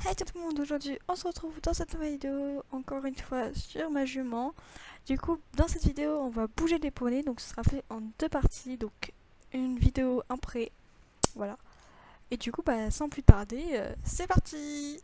Hey tout le monde, aujourd'hui on se retrouve dans cette nouvelle vidéo, encore une fois sur ma jument. Du coup, dans cette vidéo on va bouger les poneys, donc ce sera fait en deux parties, donc une vidéo après, voilà. Et du coup, sans plus tarder, c'est parti!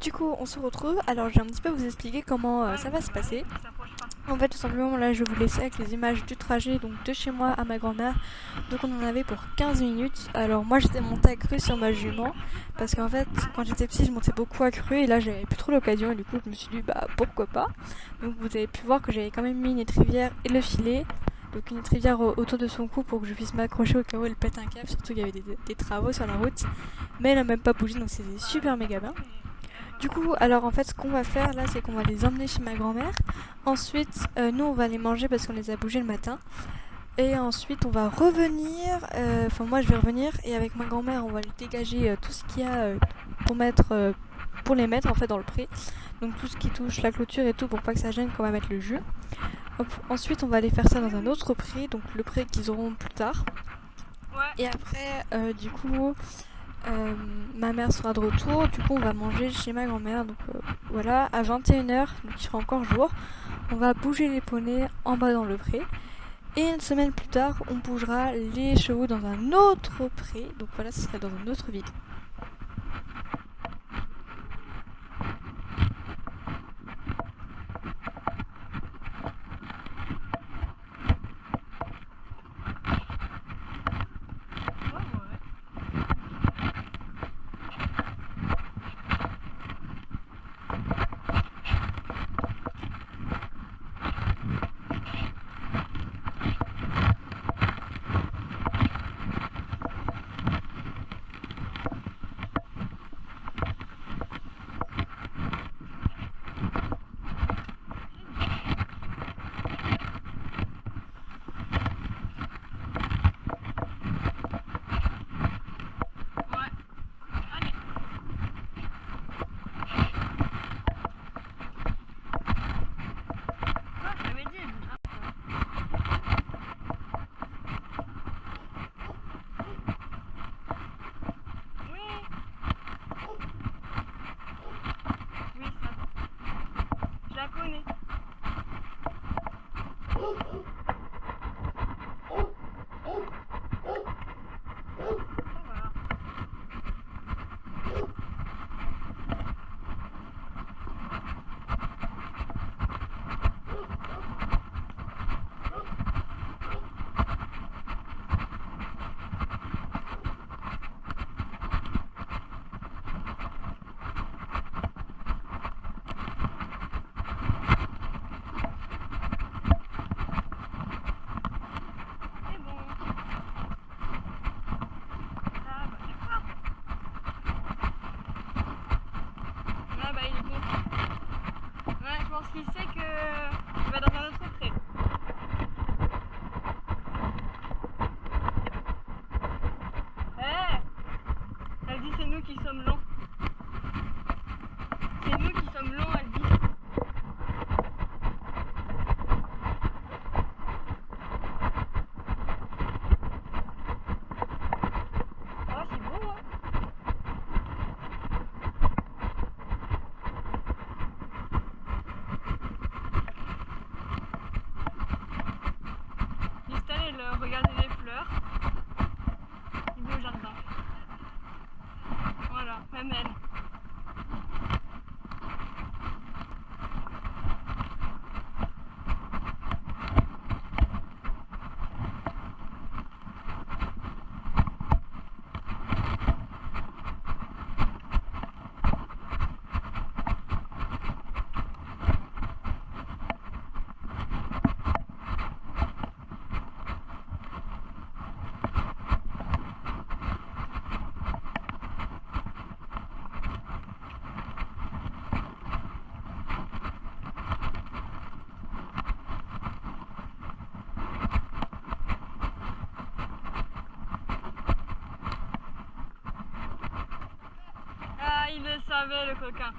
Du coup, on se retrouve. Alors, je vais un petit peu vous expliquer comment ça va se passer. En fait, tout simplement, là, je vais vous laisser avec les images du trajet, donc de chez moi à ma grand-mère. Donc, on en avait pour 15 minutes. Alors, moi, j'étais montée à cru sur ma jument. Parce qu'en fait, quand j'étais petite, je montais beaucoup à cru. Et là, j'avais plus trop l'occasion. Et du coup, je me suis dit, bah, pourquoi pas. Donc, vous avez pu voir que j'avais quand même mis une étrivière et le filet. Donc, une étrivière autour de son cou pour que je puisse m'accrocher au cas où elle pète un câble. Surtout qu'il y avait des travaux sur la route. Mais elle a même pas bougé, donc c'était super méga bien. Du coup, alors en fait, ce qu'on va faire là, c'est qu'on va les emmener chez ma grand-mère. Ensuite, nous, on va les manger parce qu'on les a bougés le matin. Et ensuite, on va revenir. Enfin, moi, je vais revenir et avec ma grand-mère, on va les dégager tout ce qu'il y a pour mettre, pour les mettre en fait dans le pré. Donc tout ce qui touche la clôture et tout pour pas que ça gêne quand on va mettre le jus. Hop. Ensuite, on va aller faire ça dans un autre pré, donc le pré qu'ils auront plus tard. Et après, du coup, ma mère sera de retour, du coup on va manger chez ma grand-mère, donc voilà, à 21h, donc il fera encore jour, on va bouger les poneys en bas dans le pré, et une semaine plus tard, on bougera les chevaux dans un autre pré, donc voilà, ce serait dans une autre vidéo. Je pense qu'il sait qu'il va dans un autre pré. Eh, elle dit c'est nous qui sommes lents. C'est nous qui sommes lents, elle dit. Oh, c'est beau, hein. Listel, elle regardait les fleurs. Il va au jardin. Voilà, même elle. il le savait, le coquin.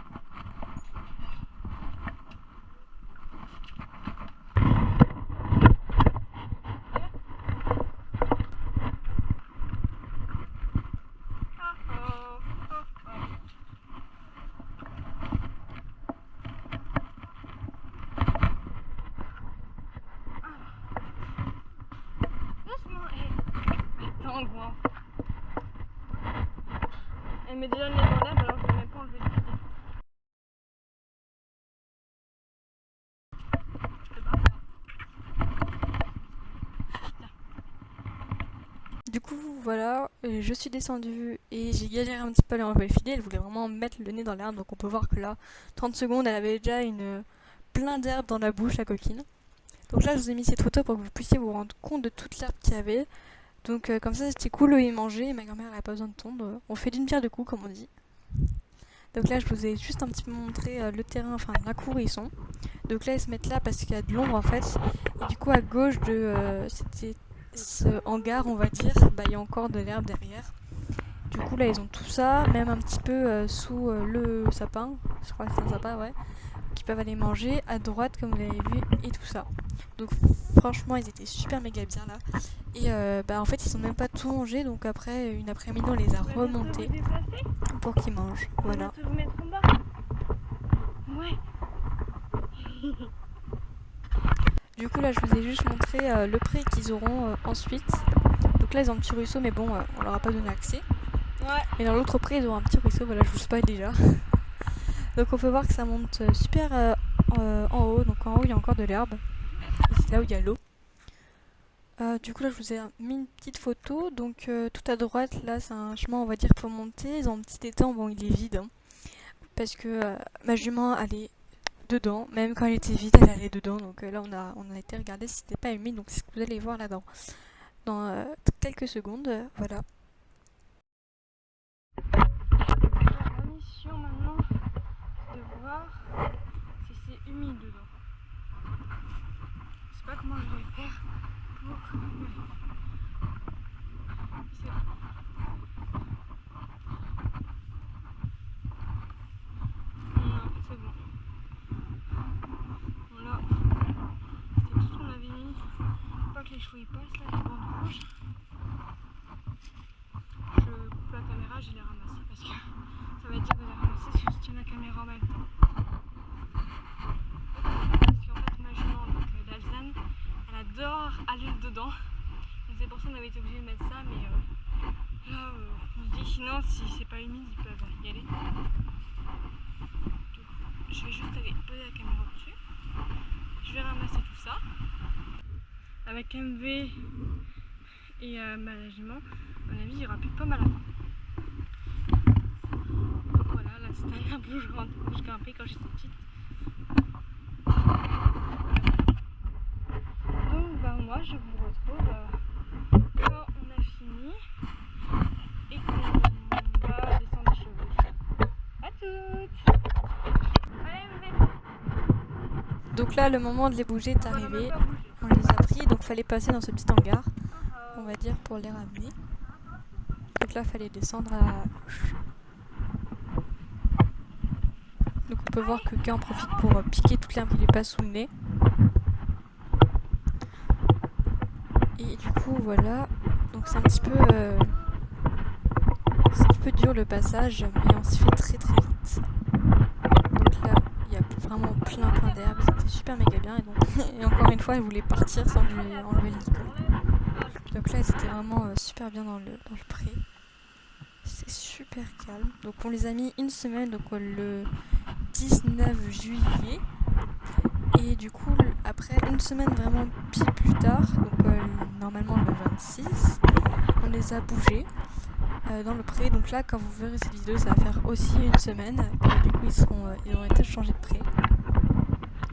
Elle me donne les bandages alors que je n'ai même pas enlevé le pied. Du coup, voilà, je suis descendue et j'ai galéré un petit peu à lui enlever le filet. Elle voulait vraiment mettre le nez dans l'herbe, donc on peut voir que là, 30 secondes, elle avait déjà plein d'herbe dans la bouche, la coquine. Donc là, je vous ai mis cette photo pour que vous puissiez vous rendre compte de toute l'herbe qu'il y avait. Donc comme ça, c'était cool de y manger et ma grand-mère n'avait pas besoin de tondre. On fait d'une pierre deux coups, comme on dit. Donc là, je vous ai juste un petit peu montré le terrain, enfin la cour où ils sont. Donc là, ils se mettent là parce qu'il y a de l'ombre en fait. Et du coup, à gauche de c'était ce hangar, on va dire, bah, il y a encore de l'herbe derrière. Du coup, là, ils ont tout ça, même un petit peu sous le sapin. Je crois que c'est un sapin, ouais. Qui peuvent aller manger à droite, comme vous l'avez vu, et tout ça. Donc franchement, ils étaient super méga bien là. Et bah en fait, ils ont même pas tout mangé. Donc après, une après-midi, on les a remontés pour qu'ils mangent. Voilà. Vous mettre en bas. Ouais. Du coup, là, je vous ai juste montré le pré qu'ils auront ensuite. Donc là, ils ont un petit ruisseau, mais bon, on leur a pas donné accès. Ouais. Et dans l'autre pré, ils auront un petit ruisseau. Voilà, je vous spoil déjà. Donc on peut voir que ça monte super en haut. Donc en haut, il y a encore de l'herbe. Et c'est là où il y a l'eau. Du coup, là, je vous ai mis une petite photo. Donc tout à droite, là, c'est un chemin, on va dire, pour monter. Ils ont un petit étang. Bon, il est vide. Hein, parce que ma jument allait dedans. Même quand elle était vide, elle allait dedans. Donc là, on a été regarder si c'était pas humide. Donc c'est ce que vous allez voir là-dedans. Dans quelques secondes. Voilà. La mission maintenant, c'est de voir si c'est humide dedans. Je sais pas comment je vais faire pour. C'est non, c'est bon. Voilà. C'est tout ce qu'on avait mis. Faut pas que les chevaux y passent là, les bandes rouges. Je coupe la caméra, je les ramasse parce que ça va être dur de les ramasser si je tiens la caméra en même temps. Parce qu'en fait, ma jument, donc d'Alzane, elle adore aller dedans. Donc c'est pour ça qu'on avait été obligé de mettre ça, mais là, on se dit sinon, si c'est pas humide, ils peuvent y aller. Donc, je vais juste aller poser la caméra dessus. Je vais ramasser tout ça. Avec MV et ma jument, à mon avis, il y aura plus de pommes à la fin. Donc voilà, là c'était un arbre où je grimpais quand j'étais petite. Donc bah moi je vous retrouve quand on a fini et qu'on va descendre les chevaux. À toutes. Allez MV. Donc là, le moment de les bouger est arrivé. On les a pris, donc fallait passer dans ce petit hangar, on va dire, pour les ramener. Donc là, fallait descendre à gauche. Donc on peut voir que K en profite pour piquer toute l'herbe qui lui passe sous le nez. Et du coup, voilà. Donc c'est un petit peu dur le passage, mais on s'y fait très très vite. Donc là, il y a vraiment plein d'herbes, c'était super méga bien. Et encore une fois, elle voulait partir sans que je lui ai enlevé le licol. Donc là, c'était vraiment super bien dans le pré. C'est super calme. Donc on les a mis une semaine, donc le 19 juillet. Et du coup, après une semaine vraiment pile plus tard, donc normalement le 26, on les a bougés dans le pré. Donc là, quand vous verrez cette vidéo, ça va faire aussi une semaine. Et du coup, ils ont été changés de pré.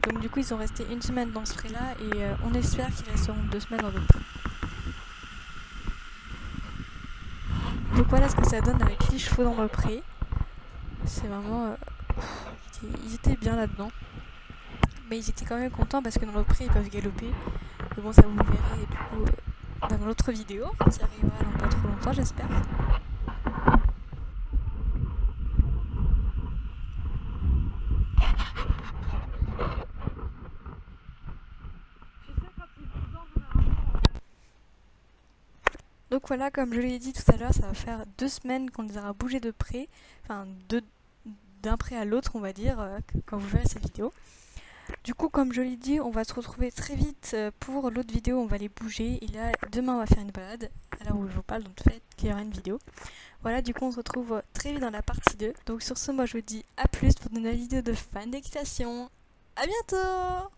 Donc du coup, ils sont restés une semaine dans ce pré-là et on espère qu'ils resteront 2 semaines dans d'autres pré. Donc voilà ce que ça donne avec les chevaux dans le pré. C'est vraiment... ils étaient bien là-dedans. Mais ils étaient quand même contents parce que dans le pré, ils peuvent galoper. Mais bon, ça vous le verrez du coup dans l'autre vidéo qui arrivera dans pas trop longtemps, j'espère. Donc voilà, comme je l'ai dit tout à l'heure, ça va faire 2 semaines qu'on les aura bougés de près, enfin d'un près à l'autre on va dire, quand vous verrez cette vidéo. Du coup, comme je l'ai dit, on va se retrouver très vite pour l'autre vidéo, on va les bouger. Et là, demain, on va faire une balade, à l'heure où je vous parle, donc peut-être qu'il y aura une vidéo. Voilà, du coup, on se retrouve très vite dans la partie 2. Donc sur ce, moi, je vous dis à plus pour de nouvelles vidéos de fans d'équitation. À bientôt!